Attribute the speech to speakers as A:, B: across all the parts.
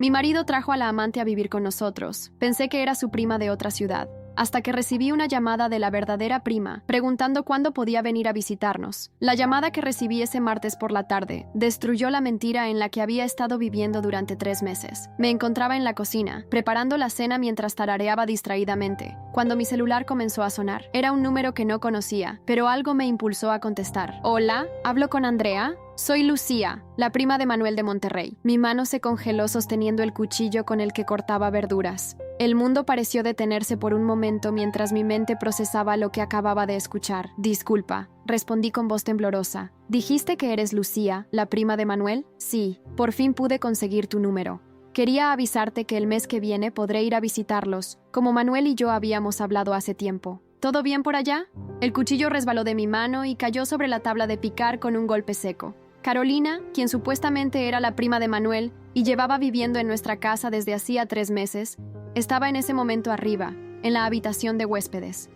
A: Mi marido trajo a la amante a vivir con nosotros. Pensé que era su prima de otra ciudad, hasta que recibí una llamada de la verdadera prima, preguntando cuándo podía venir a visitarnos. La llamada que recibí ese martes por la tarde destruyó la mentira en la que había estado viviendo durante 3 meses. Me encontraba en la cocina, preparando la cena mientras tarareaba distraídamente, cuando mi celular comenzó a sonar. Era un número que no conocía, pero algo me impulsó a contestar. «Hola, ¿hablo con Andrea?» Soy Lucía, la prima de Manuel de Monterrey. Mi mano se congeló sosteniendo el cuchillo con el que cortaba verduras. El mundo pareció detenerse por un momento mientras mi mente procesaba lo que acababa de escuchar. «Disculpa», respondí con voz temblorosa. «¿Dijiste que eres Lucía, la prima de Manuel?» «Sí, por fin pude conseguir tu número. Quería avisarte que el mes que viene podré ir a visitarlos, como Manuel y yo habíamos hablado hace tiempo. ¿Todo bien por allá?» El cuchillo resbaló de mi mano y cayó sobre la tabla de picar con un golpe seco. Carolina, quien supuestamente era la prima de Manuel y llevaba viviendo en nuestra casa desde hacía 3 meses, estaba en ese momento arriba, en la habitación de huéspedes.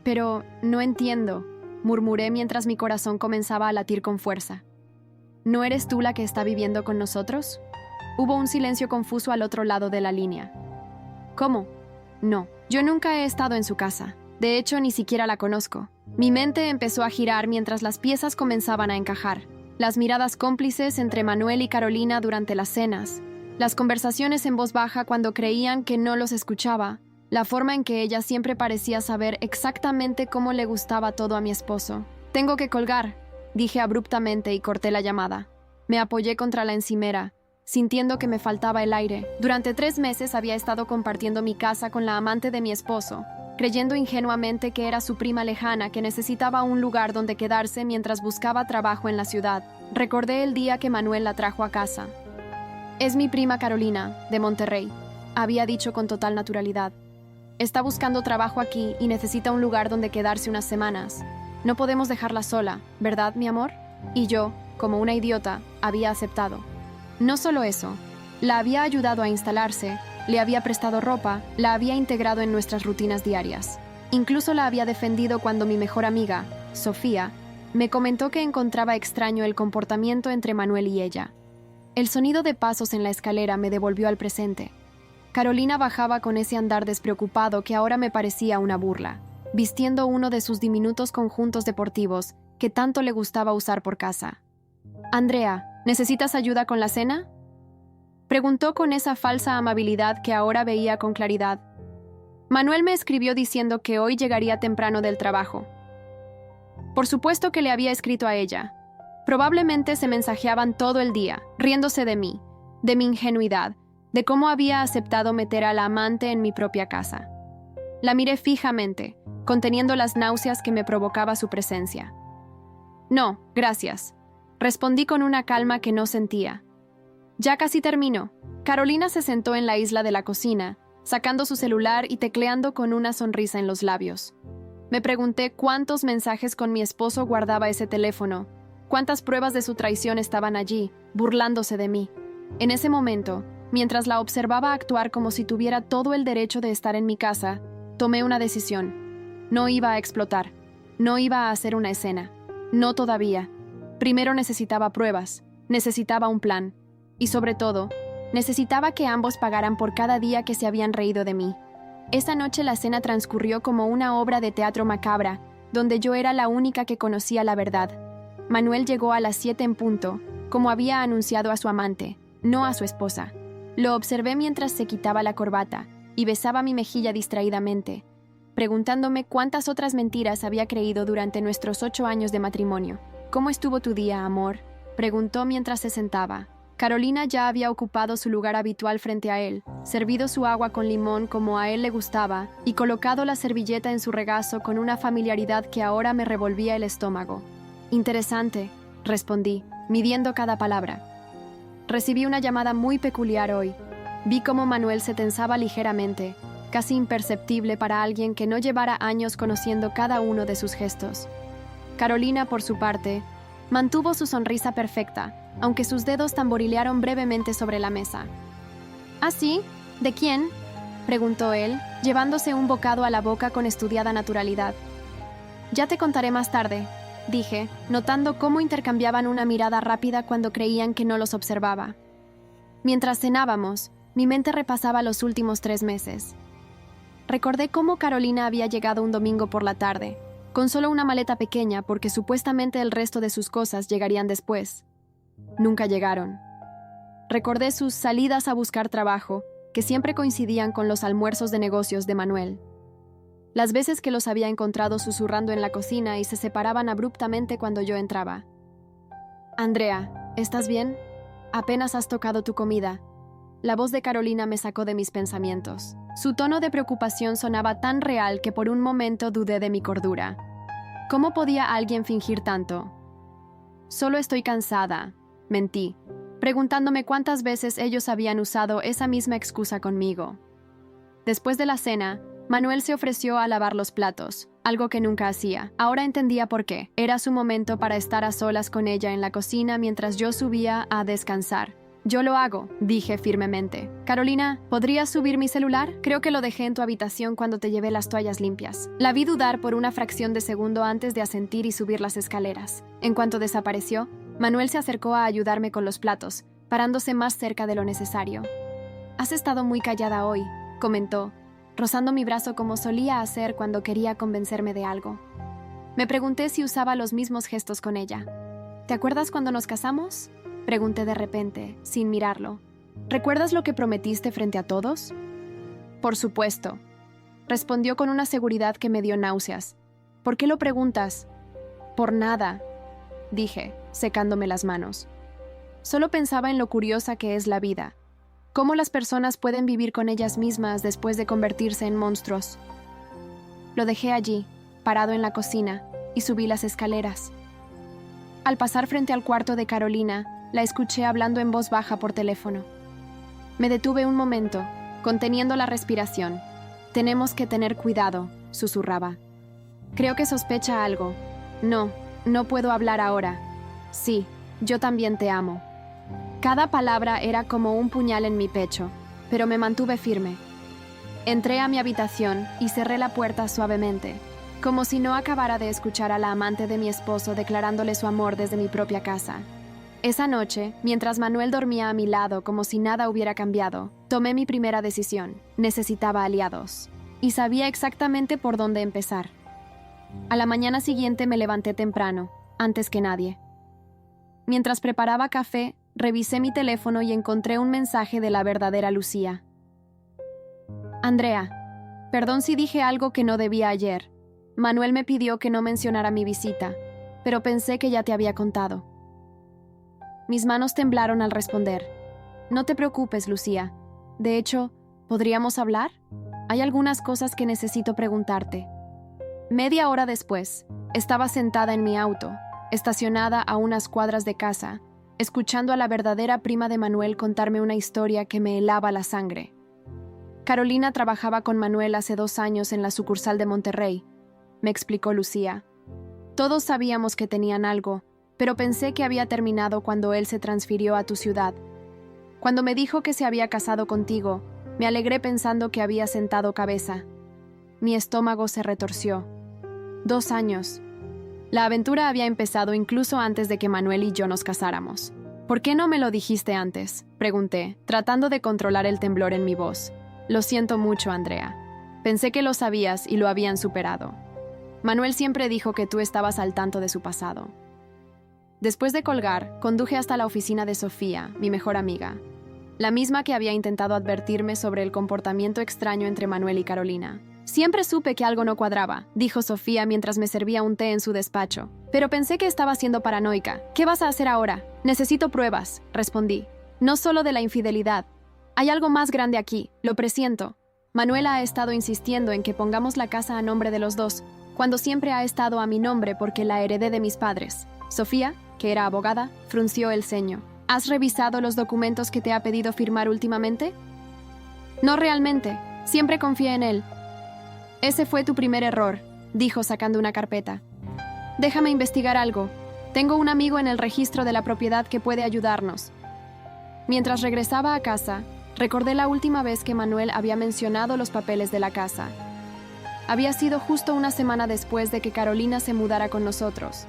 A: «Pero no entiendo», murmuré mientras mi corazón comenzaba a latir con fuerza. «¿No eres tú la que está viviendo con nosotros?» Hubo un silencio confuso al otro lado de la línea. «¿Cómo? No, yo nunca he estado en su casa. De hecho, ni siquiera la conozco». Mi mente empezó a girar mientras las piezas comenzaban a encajar. Las miradas cómplices entre Manuel y Carolina durante las cenas, las conversaciones en voz baja cuando creían que no los escuchaba, la forma en que ella siempre parecía saber exactamente cómo le gustaba todo a mi esposo. «Tengo que colgar», dije abruptamente y corté la llamada. Me apoyé contra la encimera, sintiendo que me faltaba el aire. Durante 3 meses había estado compartiendo mi casa con la amante de mi esposo, creyendo ingenuamente que era su prima lejana que necesitaba un lugar donde quedarse mientras buscaba trabajo en la ciudad. Recordé el día que Manuel la trajo a casa. «Es mi prima Carolina, de Monterrey», había dicho con total naturalidad. «Está buscando trabajo aquí y necesita un lugar donde quedarse unas semanas. No podemos dejarla sola, ¿verdad, mi amor?» Y yo, como una idiota, había aceptado. No solo eso, la había ayudado a instalarse, le había prestado ropa, la había integrado en nuestras rutinas diarias. Incluso la había defendido cuando mi mejor amiga, Sofía, me comentó que encontraba extraño el comportamiento entre Manuel y ella. El sonido de pasos en la escalera me devolvió al presente. Carolina bajaba con ese andar despreocupado que ahora me parecía una burla, vistiendo uno de sus diminutos conjuntos deportivos que tanto le gustaba usar por casa. «Andrea, ¿necesitas ayuda con la cena?», preguntó con esa falsa amabilidad que ahora veía con claridad. Manuel me escribió diciendo que hoy llegaría temprano del trabajo. Por supuesto que le había escrito a ella. Probablemente se mensajeaban todo el día, riéndose de mí, de mi ingenuidad, de cómo había aceptado meter a la amante en mi propia casa. La miré fijamente, conteniendo las náuseas que me provocaba su presencia. «No, gracias», respondí con una calma que no sentía. «Ya casi termino». Carolina se sentó en la isla de la cocina, sacando su celular y tecleando con una sonrisa en los labios. Me pregunté cuántos mensajes con mi esposo guardaba ese teléfono, cuántas pruebas de su traición estaban allí, burlándose de mí. En ese momento, mientras la observaba actuar como si tuviera todo el derecho de estar en mi casa, tomé una decisión. No iba a explotar, no iba a hacer una escena, no todavía. Primero necesitaba pruebas, necesitaba un plan. Y sobre todo, necesitaba que ambos pagaran por cada día que se habían reído de mí. Esa noche la cena transcurrió como una obra de teatro macabra, donde yo era la única que conocía la verdad. Manuel llegó a las 7 en punto, como había anunciado a su amante, no a su esposa. Lo observé mientras se quitaba la corbata y besaba mi mejilla distraídamente, preguntándome cuántas otras mentiras había creído durante nuestros 8 años de matrimonio. «¿Cómo estuvo tu día, amor?», preguntó mientras se sentaba. Carolina ya había ocupado su lugar habitual frente a él, servido su agua con limón como a él le gustaba y colocado la servilleta en su regazo con una familiaridad que ahora me revolvía el estómago. «Interesante», respondí, midiendo cada palabra. Recibí una llamada muy peculiar hoy. Vi cómo Manuel se tensaba ligeramente, casi imperceptible para alguien que no llevara años conociendo cada uno de sus gestos. Carolina, por su parte, mantuvo su sonrisa perfecta, aunque sus dedos tamborilearon brevemente sobre la mesa. «¿Ah, sí? ¿De quién?», preguntó él, llevándose un bocado a la boca con estudiada naturalidad. «Ya te contaré más tarde», dije, notando cómo intercambiaban una mirada rápida cuando creían que no los observaba. Mientras cenábamos, mi mente repasaba los últimos 3 meses. Recordé cómo Carolina había llegado un domingo por la tarde, con solo una maleta pequeña porque supuestamente el resto de sus cosas llegarían después. Nunca llegaron. Recordé sus salidas a buscar trabajo, que siempre coincidían con los almuerzos de negocios de Manuel. Las veces que los había encontrado susurrando en la cocina y se separaban abruptamente cuando yo entraba. «Andrea, ¿estás bien? Apenas has tocado tu comida». La voz de Carolina me sacó de mis pensamientos. Su tono de preocupación sonaba tan real que por un momento dudé de mi cordura. ¿Cómo podía alguien fingir tanto? «Solo estoy cansada», mentí, preguntándome cuántas veces ellos habían usado esa misma excusa conmigo. Después de la cena, Manuel se ofreció a lavar los platos, algo que nunca hacía. Ahora entendía por qué. Era su momento para estar a solas con ella en la cocina mientras yo subía a descansar. «Yo lo hago», dije firmemente. «Carolina, ¿podrías subir mi celular? Creo que lo dejé en tu habitación cuando te llevé las toallas limpias». La vi dudar por una fracción de segundo antes de asentir y subir las escaleras. En cuanto desapareció, Manuel se acercó a ayudarme con los platos, parándose más cerca de lo necesario. «Has estado muy callada hoy», comentó, rozando mi brazo como solía hacer cuando quería convencerme de algo. Me pregunté si usaba los mismos gestos con ella. «¿Te acuerdas cuando nos casamos?», pregunté de repente, sin mirarlo. «¿Recuerdas lo que prometiste frente a todos?». «Por supuesto», respondió con una seguridad que me dio náuseas. «¿Por qué lo preguntas?». «Por nada», dije, secándome las manos. Solo pensaba en lo curiosa que es la vida. Cómo las personas pueden vivir con ellas mismas después de convertirse en monstruos. Lo dejé allí, parado en la cocina, y subí las escaleras. Al pasar frente al cuarto de Carolina, la escuché hablando en voz baja por teléfono. Me detuve un momento, conteniendo la respiración. «Tenemos que tener cuidado», susurraba. «Creo que sospecha algo». No puedo hablar ahora». «Sí, yo también te amo». Cada palabra era como un puñal en mi pecho, pero me mantuve firme. Entré a mi habitación y cerré la puerta suavemente, como si no acabara de escuchar a la amante de mi esposo declarándole su amor desde mi propia casa. Esa noche, mientras Manuel dormía a mi lado como si nada hubiera cambiado, tomé mi primera decisión. Necesitaba aliados. Y sabía exactamente por dónde empezar. A la mañana siguiente me levanté temprano, antes que nadie. Mientras preparaba café, revisé mi teléfono y encontré un mensaje de la verdadera Lucía. «Andrea, perdón si dije algo que no debía ayer. Manuel me pidió que no mencionara mi visita, pero pensé que ya te había contado». Mis manos temblaron al responder. «No te preocupes, Lucía. De hecho, ¿podríamos hablar? Hay algunas cosas que necesito preguntarte». Media hora después, estaba sentada en mi auto, estacionada a unas cuadras de casa, escuchando a la verdadera prima de Manuel contarme una historia que me helaba la sangre. Carolina trabajaba con Manuel hace 2 años en la sucursal de Monterrey, me explicó Lucía. Todos sabíamos que tenían algo, pero pensé que había terminado cuando él se transfirió a tu ciudad. Cuando me dijo que se había casado contigo, me alegré pensando que había sentado cabeza. Mi estómago se retorció. 2 años. La aventura había empezado incluso antes de que Manuel y yo nos casáramos. «¿Por qué no me lo dijiste antes?», pregunté, tratando de controlar el temblor en mi voz. «Lo siento mucho, Andrea. Pensé que lo sabías y lo habían superado. Manuel siempre dijo que tú estabas al tanto de su pasado». Después de colgar, conduje hasta la oficina de Sofía, mi mejor amiga, la misma que había intentado advertirme sobre el comportamiento extraño entre Manuel y Carolina. «Siempre supe que algo no cuadraba», dijo Sofía mientras me servía un té en su despacho. «Pero pensé que estaba siendo paranoica. ¿Qué vas a hacer ahora?». «Necesito pruebas», respondí. «No solo de la infidelidad. Hay algo más grande aquí, lo presiento. Manuel ha estado insistiendo en que pongamos la casa a nombre de los dos, cuando siempre ha estado a mi nombre porque la heredé de mis padres». Sofía, que era abogada, frunció el ceño. «¿Has revisado los documentos que te ha pedido firmar últimamente?». «No realmente. Siempre confié en él». «Ese fue tu primer error», dijo sacando una carpeta. «Déjame investigar algo. Tengo un amigo en el registro de la propiedad que puede ayudarnos». Mientras regresaba a casa, recordé la última vez que Manuel había mencionado los papeles de la casa. Había sido justo una semana después de que Carolina se mudara con nosotros.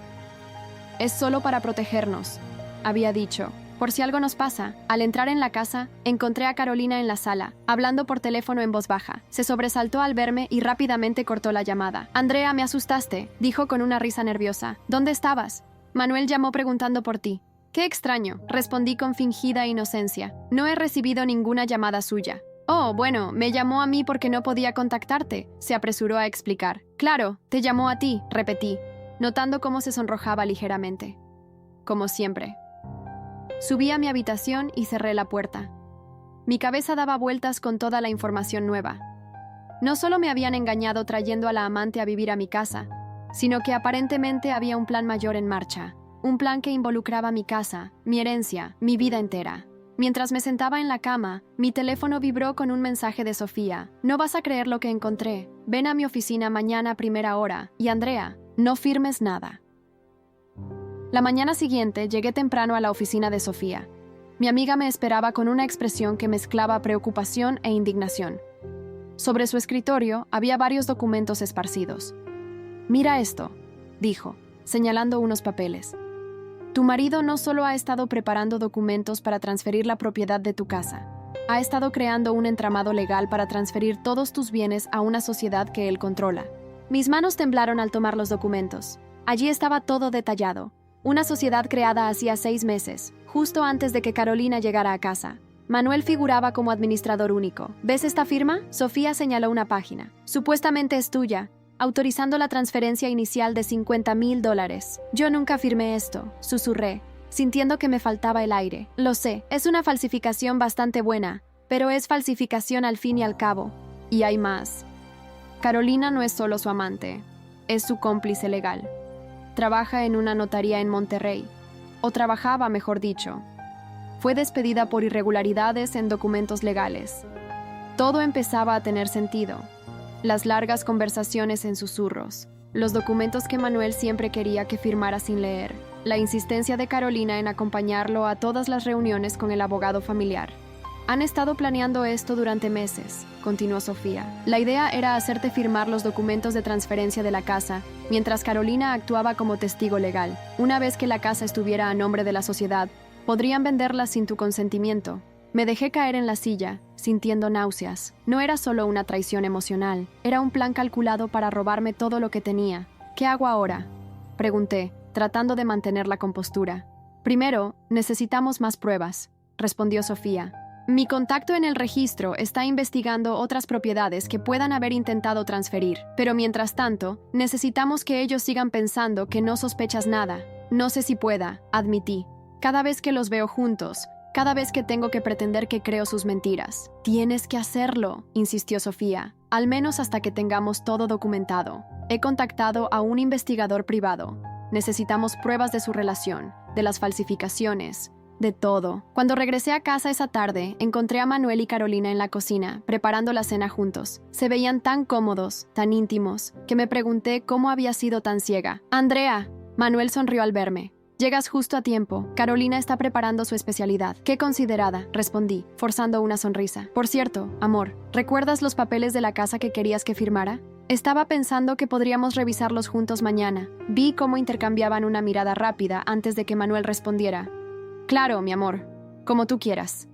A: «Es solo para protegernos», había dicho, por si algo nos pasa. Al entrar en la casa, encontré a Carolina en la sala, hablando por teléfono en voz baja. Se sobresaltó al verme y rápidamente cortó la llamada. «Andrea, me asustaste», dijo con una risa nerviosa. «¿Dónde estabas?» «Manuel llamó preguntando por ti». «Qué extraño», respondí con fingida inocencia. «No he recibido ninguna llamada suya». «Oh, bueno, me llamó a mí porque no podía contactarte», se apresuró a explicar. «Claro, te llamó a ti», repetí, notando cómo se sonrojaba ligeramente. Como siempre. Subí a mi habitación y cerré la puerta. Mi cabeza daba vueltas con toda la información nueva. No solo me habían engañado trayendo a la amante a vivir a mi casa, sino que aparentemente había un plan mayor en marcha. Un plan que involucraba mi casa, mi herencia, mi vida entera. Mientras me sentaba en la cama, mi teléfono vibró con un mensaje de Sofía. «No vas a creer lo que encontré. Ven a mi oficina mañana a primera hora. Y Andrea, no firmes nada». La mañana siguiente llegué temprano a la oficina de Sofía. Mi amiga me esperaba con una expresión que mezclaba preocupación e indignación. Sobre su escritorio había varios documentos esparcidos. «Mira esto», dijo, señalando unos papeles. «Tu marido no solo ha estado preparando documentos para transferir la propiedad de tu casa, ha estado creando un entramado legal para transferir todos tus bienes a una sociedad que él controla». Mis manos temblaron al tomar los documentos. Allí estaba todo detallado. Una sociedad creada hacía 6 meses, justo antes de que Carolina llegara a casa. Manuel figuraba como administrador único. ¿Ves esta firma? Sofía señaló una página. Supuestamente es tuya, autorizando la transferencia inicial de $50,000. Yo nunca firmé esto, susurré, sintiendo que me faltaba el aire. Lo sé, es una falsificación bastante buena, pero es falsificación al fin y al cabo. Y hay más. Carolina no es solo su amante, es su cómplice legal. Trabaja en una notaría en Monterrey, o trabajaba, mejor dicho. Fue despedida por irregularidades en documentos legales. Todo empezaba a tener sentido. Las largas conversaciones en susurros, los documentos que Manuel siempre quería que firmara sin leer, la insistencia de Carolina en acompañarlo a todas las reuniones con el abogado familiar. Han estado planeando esto durante meses, continuó Sofía. La idea era hacerte firmar los documentos de transferencia de la casa, mientras Carolina actuaba como testigo legal. Una vez que la casa estuviera a nombre de la sociedad, podrían venderla sin tu consentimiento. Me dejé caer en la silla, sintiendo náuseas. No era solo una traición emocional, era un plan calculado para robarme todo lo que tenía. ¿Qué hago ahora?, pregunté, tratando de mantener la compostura. Primero, necesitamos más pruebas, respondió Sofía. Mi contacto en el registro está investigando otras propiedades que puedan haber intentado transferir, pero mientras tanto, necesitamos que ellos sigan pensando que no sospechas nada. No sé si pueda, admití. Cada vez que los veo juntos, cada vez que tengo que pretender que creo sus mentiras. Tienes que hacerlo, insistió Sofía, al menos hasta que tengamos todo documentado. He contactado a un investigador privado. Necesitamos pruebas de su relación, de las falsificaciones, de todo. Cuando regresé a casa esa tarde, encontré a Manuel y Carolina en la cocina, preparando la cena juntos. Se veían tan cómodos, tan íntimos, que me pregunté cómo había sido tan ciega. «Andrea», Manuel sonrió al verme. «Llegas justo a tiempo. Carolina está preparando su especialidad». «Qué considerada», respondí, forzando una sonrisa. «Por cierto, amor, ¿recuerdas los papeles de la casa que querías que firmara? Estaba pensando que podríamos revisarlos juntos mañana». Vi cómo intercambiaban una mirada rápida antes de que Manuel respondiera. «Claro, mi amor, como tú quieras».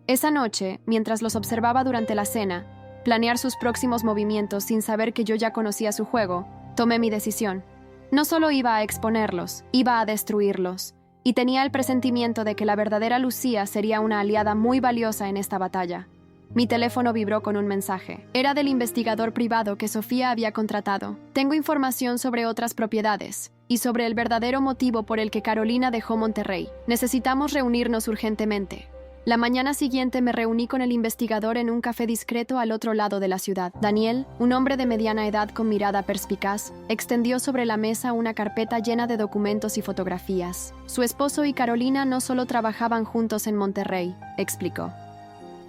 A: Esa noche, mientras los observaba durante la cena, planear sus próximos movimientos sin saber que yo ya conocía su juego, tomé mi decisión. No solo iba a exponerlos, iba a destruirlos, y tenía el presentimiento de que la verdadera Lucía sería una aliada muy valiosa en esta batalla. Mi teléfono vibró con un mensaje. Era del investigador privado que Sofía había contratado. «Tengo información sobre otras propiedades y sobre el verdadero motivo por el que Carolina dejó Monterrey. Necesitamos reunirnos urgentemente». La mañana siguiente me reuní con el investigador en un café discreto al otro lado de la ciudad. Daniel, un hombre de mediana edad con mirada perspicaz, extendió sobre la mesa una carpeta llena de documentos y fotografías. Su esposo y Carolina no solo trabajaban juntos en Monterrey, explicó.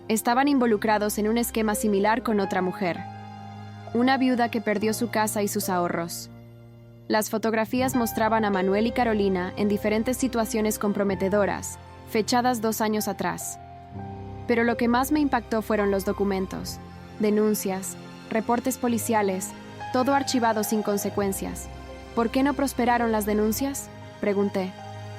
A: Estaban involucrados en un esquema similar con otra mujer, una viuda que perdió su casa y sus ahorros. Las fotografías mostraban a Manuel y Carolina en diferentes situaciones comprometedoras, fechadas 2 años atrás. Pero lo que más me impactó fueron los documentos, denuncias, reportes policiales, todo archivado sin consecuencias. ¿Por qué no prosperaron las denuncias?, pregunté.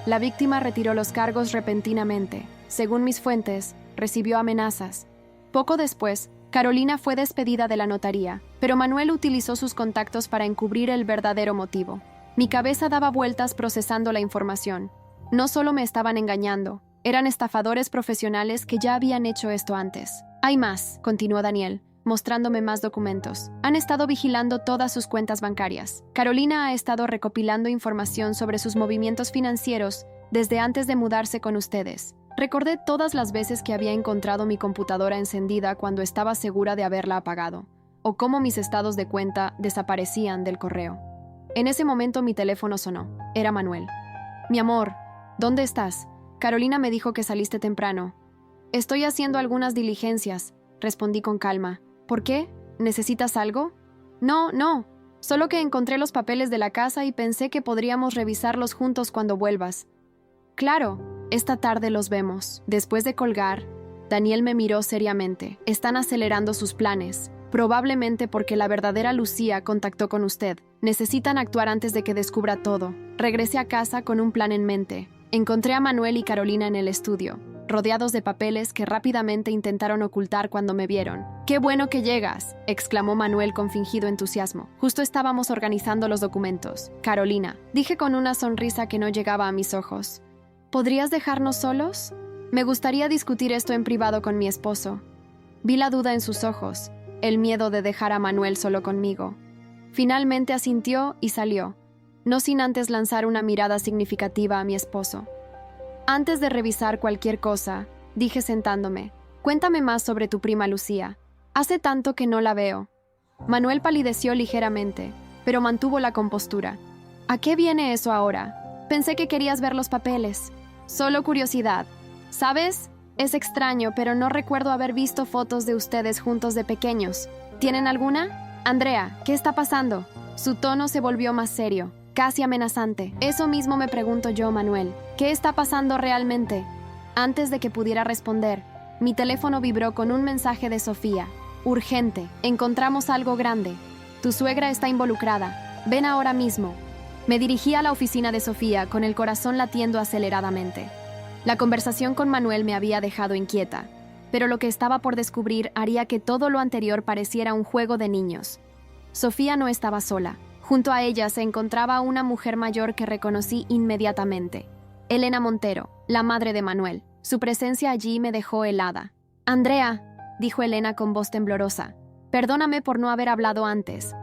A: La víctima retiró los cargos repentinamente. Según mis fuentes, recibió amenazas. Poco después, Carolina fue despedida de la notaría, pero Manuel utilizó sus contactos para encubrir el verdadero motivo. Mi cabeza daba vueltas procesando la información. No solo me estaban engañando, eran estafadores profesionales que ya habían hecho esto antes. Hay más, continuó Daniel, mostrándome más documentos. Han estado vigilando todas sus cuentas bancarias. Carolina ha estado recopilando información sobre sus movimientos financieros desde antes de mudarse con ustedes. Recordé todas las veces que había encontrado mi computadora encendida cuando estaba segura de haberla apagado, o cómo mis estados de cuenta desaparecían del correo. En ese momento mi teléfono sonó. Era Manuel. Mi amor, ¿dónde estás? Carolina me dijo que saliste temprano. Estoy haciendo algunas diligencias, respondí con calma. ¿Por qué? ¿Necesitas algo? No, solo que encontré los papeles de la casa y pensé que podríamos revisarlos juntos cuando vuelvas. Claro, esta tarde los vemos. Después de colgar, Daniel me miró seriamente. Están acelerando sus planes, probablemente porque la verdadera Lucía contactó con usted. Necesitan actuar antes de que descubra todo. Regresé a casa con un plan en mente. Encontré a Manuel y Carolina en el estudio, rodeados de papeles que rápidamente intentaron ocultar cuando me vieron. «¡Qué bueno que llegas!», exclamó Manuel con fingido entusiasmo. Justo estábamos organizando los documentos. «Carolina», dije con una sonrisa que no llegaba a mis ojos. «¿Podrías dejarnos solos? Me gustaría discutir esto en privado con mi esposo». Vi la duda en sus ojos, el miedo de dejar a Manuel solo conmigo. Finalmente asintió y salió, no sin antes lanzar una mirada significativa a mi esposo. Antes de revisar cualquier cosa, dije sentándome, «Cuéntame más sobre tu prima Lucía. Hace tanto que no la veo». Manuel palideció ligeramente, pero mantuvo la compostura. «¿A qué viene eso ahora? Pensé que querías ver los papeles. Solo curiosidad. ¿Sabes? Es extraño, pero no recuerdo haber visto fotos de ustedes juntos de pequeños. ¿Tienen alguna? Andrea, ¿qué está pasando?» Su tono se volvió más serio, casi amenazante. «Eso mismo me pregunto yo, Manuel. ¿Qué está pasando realmente?» Antes de que pudiera responder, mi teléfono vibró con un mensaje de Sofía. «Urgente. Encontramos algo grande. Tu suegra está involucrada. Ven ahora mismo». Me dirigí a la oficina de Sofía con el corazón latiendo aceleradamente. La conversación con Manuel me había dejado inquieta, pero lo que estaba por descubrir haría que todo lo anterior pareciera un juego de niños. Sofía no estaba sola. Junto a ella se encontraba una mujer mayor que reconocí inmediatamente. Elena Montero, la madre de Manuel. Su presencia allí me dejó helada. «Andrea», dijo Elena con voz temblorosa, «perdóname por no haber hablado antes,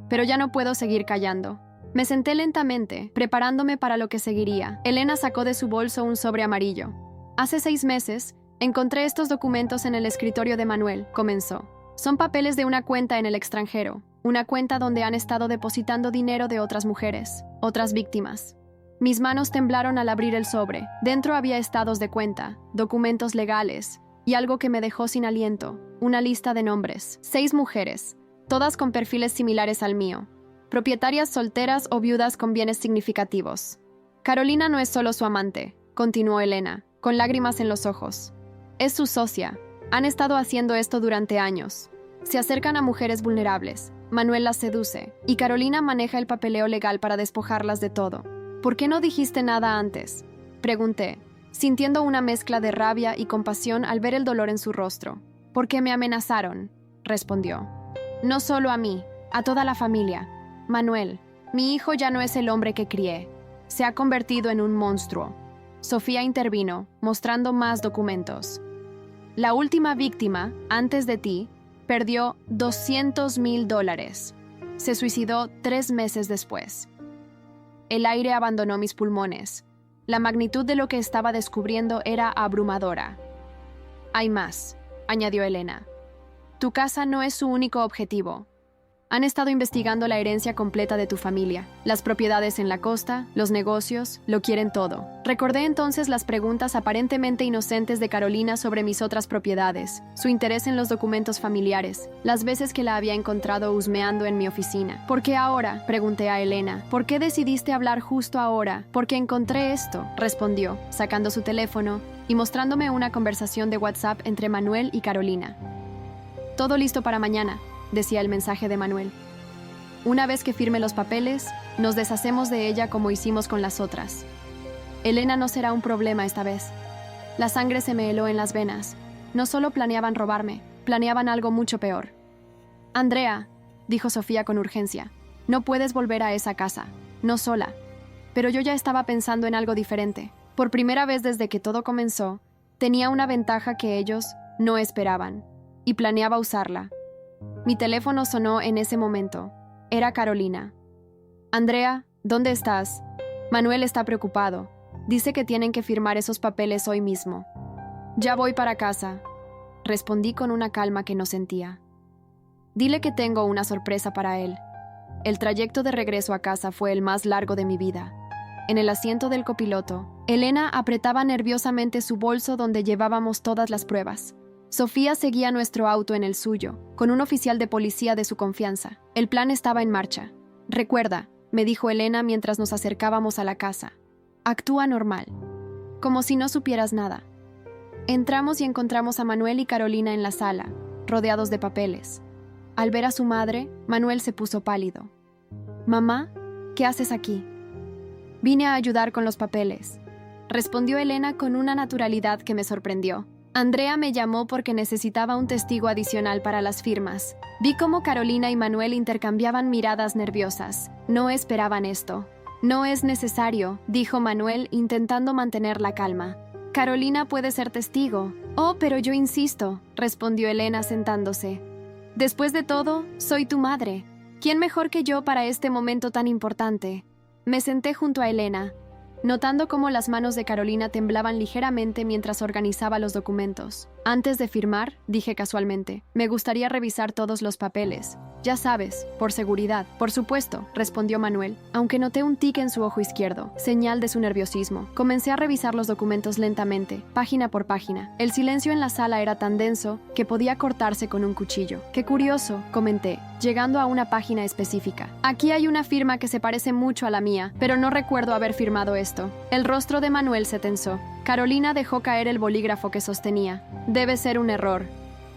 A: pero ya no puedo seguir callando». Me senté lentamente, preparándome para lo que seguiría. Elena sacó de su bolso un sobre amarillo. «Hace 6 meses, encontré estos documentos en el escritorio de Manuel», comenzó. «Son papeles de una cuenta en el extranjero, una cuenta donde han estado depositando dinero de otras mujeres, otras víctimas». Mis manos temblaron al abrir el sobre. Dentro había estados de cuenta, documentos legales y algo que me dejó sin aliento, una lista de nombres. 6 mujeres, todas con perfiles similares al mío. Propietarias solteras o viudas con bienes significativos. «Carolina no es solo su amante», continuó Elena, con lágrimas en los ojos. «Es su socia. Han estado haciendo esto durante años. Se acercan a mujeres vulnerables. Manuel las seduce, y Carolina maneja el papeleo legal para despojarlas de todo». «¿Por qué no dijiste nada antes?», pregunté, sintiendo una mezcla de rabia y compasión al ver el dolor en su rostro. «Porque me amenazaron», respondió. «No solo a mí, a toda la familia. Manuel, mi hijo ya no es el hombre que crié. Se ha convertido en un monstruo». Sofía intervino, mostrando más documentos. «La última víctima, antes de ti, perdió $200,000. Se suicidó 3 meses después. El aire abandonó mis pulmones. La magnitud de lo que estaba descubriendo era abrumadora». «Hay más», añadió Elena. «Tu casa no es su único objetivo. Han estado investigando la herencia completa de tu familia, las propiedades en la costa, los negocios, lo quieren todo». Recordé entonces las preguntas aparentemente inocentes de Carolina sobre mis otras propiedades, su interés en los documentos familiares, las veces que la había encontrado husmeando en mi oficina. «¿Por qué ahora?», pregunté a Elena. «¿Por qué decidiste hablar justo ahora?». «Porque encontré esto», respondió, sacando su teléfono y mostrándome una conversación de WhatsApp entre Manuel y Carolina. «Todo listo para mañana», decía el mensaje de Manuel. «Una vez que firme los papeles, nos deshacemos de ella como hicimos con las otras». Elena no será un problema esta vez. La sangre se me heló en las venas. No solo planeaban robarme, planeaban algo mucho peor. Andrea, dijo Sofía con urgencia, no puedes volver a esa casa, no sola. Pero yo ya estaba pensando en algo diferente. Por primera vez desde que todo comenzó, tenía una ventaja que ellos no esperaban, y planeaba usarla. Mi teléfono sonó en ese momento. Era Carolina. Andrea, ¿dónde estás? Manuel está preocupado. Dice que tienen que firmar esos papeles hoy mismo. Ya voy para casa, respondí con una calma que no sentía. Dile que tengo una sorpresa para él. El trayecto de regreso a casa fue el más largo de mi vida. En el asiento del copiloto, Elena apretaba nerviosamente su bolso donde llevábamos todas las pruebas. Sofía seguía nuestro auto en el suyo, con un oficial de policía de su confianza. El plan estaba en marcha. Recuerda, me dijo Elena mientras nos acercábamos a la casa. Actúa normal, como si no supieras nada. Entramos y encontramos a Manuel y Carolina en la sala, rodeados de papeles. Al ver a su madre, Manuel se puso pálido. «Mamá, ¿qué haces aquí?» «Vine a ayudar con los papeles», respondió Elena con una naturalidad que me sorprendió. Andrea me llamó porque necesitaba un testigo adicional para las firmas. Vi cómo Carolina y Manuel intercambiaban miradas nerviosas. No esperaban esto. «No es necesario», dijo Manuel intentando mantener la calma. «Carolina puede ser testigo». «Oh, pero yo insisto», respondió Elena sentándose. «Después de todo, soy tu madre. ¿Quién mejor que yo para este momento tan importante?» Me senté junto a Elena, notando cómo las manos de Carolina temblaban ligeramente mientras organizaba los documentos. «Antes de firmar», dije casualmente, «me gustaría revisar todos los papeles. Ya sabes, por seguridad». «Por supuesto», respondió Manuel, aunque noté un tic en su ojo izquierdo, señal de su nerviosismo. Comencé a revisar los documentos lentamente, página por página. El silencio en la sala era tan denso que podía cortarse con un cuchillo. «Qué curioso», comenté, llegando a una página específica. «Aquí hay una firma que se parece mucho a la mía, pero no recuerdo haber firmado esto». El rostro de Manuel se tensó. Carolina dejó caer el bolígrafo que sostenía. «Debe ser un error»,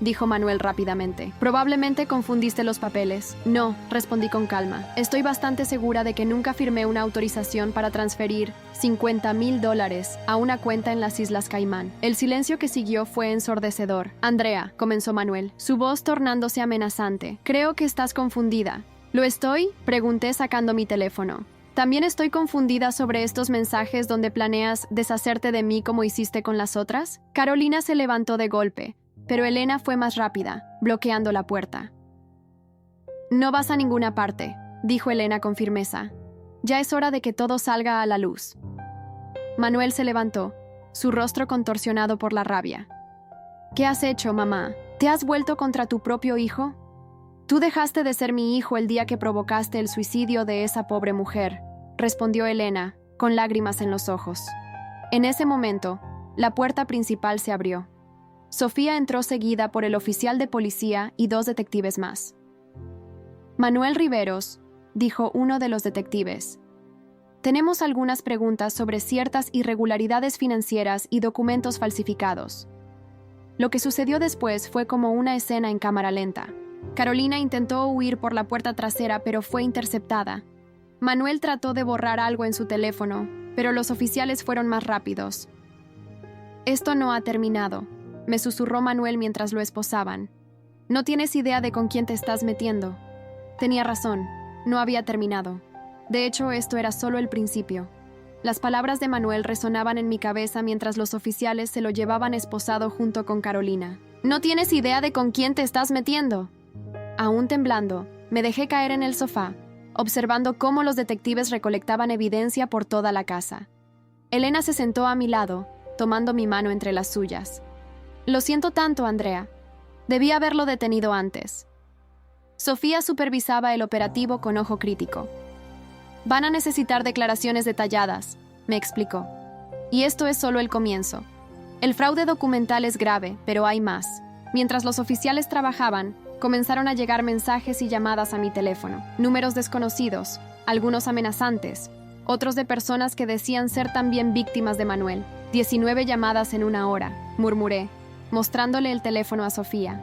A: dijo Manuel rápidamente. «Probablemente confundiste los papeles». «No», respondí con calma. «Estoy bastante segura de que nunca firmé una autorización para transferir $50,000 a una cuenta en las Islas Caimán». El silencio que siguió fue ensordecedor. «Andrea», comenzó Manuel, su voz tornándose amenazante. «Creo que estás confundida». «¿Lo estoy?», pregunté sacando mi teléfono. «También estoy confundida sobre estos mensajes donde planeas deshacerte de mí como hiciste con las otras». Carolina se levantó de golpe, pero Elena fue más rápida, bloqueando la puerta. «No vas a ninguna parte», dijo Elena con firmeza. «Ya es hora de que todo salga a la luz». Manuel se levantó, su rostro contorsionado por la rabia. «¿Qué has hecho, mamá? ¿Te has vuelto contra tu propio hijo? Tú dejaste de ser mi hijo el día que provocaste el suicidio de esa pobre mujer», respondió Elena, con lágrimas en los ojos. En ese momento, la puerta principal se abrió. Sofía entró seguida por el oficial de policía y 2 detectives más. «Manuel Riveros», dijo uno de los detectives, «tenemos algunas preguntas sobre ciertas irregularidades financieras y documentos falsificados». Lo que sucedió después fue como una escena en cámara lenta. Carolina intentó huir por la puerta trasera, pero fue interceptada. Manuel trató de borrar algo en su teléfono, pero los oficiales fueron más rápidos. «Esto no ha terminado», me susurró Manuel mientras lo esposaban. «No tienes idea de con quién te estás metiendo». Tenía razón, no había terminado. De hecho, esto era solo el principio. Las palabras de Manuel resonaban en mi cabeza mientras los oficiales se lo llevaban esposado junto con Carolina. «¿No tienes idea de con quién te estás metiendo?» Aún temblando, me dejé caer en el sofá, observando cómo los detectives recolectaban evidencia por toda la casa. Elena se sentó a mi lado, tomando mi mano entre las suyas. «Lo siento tanto, Andrea. Debí haberlo detenido antes». Sofía supervisaba el operativo con ojo crítico. «Van a necesitar declaraciones detalladas», me explicó. «Y esto es solo el comienzo. El fraude documental es grave, pero hay más». Mientras los oficiales trabajaban, comenzaron a llegar mensajes y llamadas a mi teléfono. Números desconocidos, algunos amenazantes, otros de personas que decían ser también víctimas de Manuel. 19 llamadas en una hora, murmuré, mostrándole el teléfono a Sofía.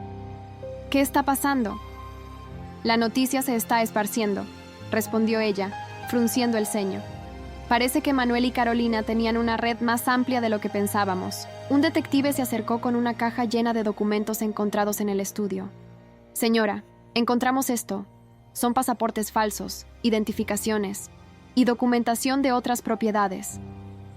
A: «¿Qué está pasando?» «La noticia se está esparciendo», respondió ella, frunciendo el ceño. Parece que Manuel y Carolina tenían una red más amplia de lo que pensábamos. Un detective se acercó con una caja llena de documentos encontrados en el estudio. Señora, encontramos esto. Son pasaportes falsos, identificaciones y documentación de otras propiedades.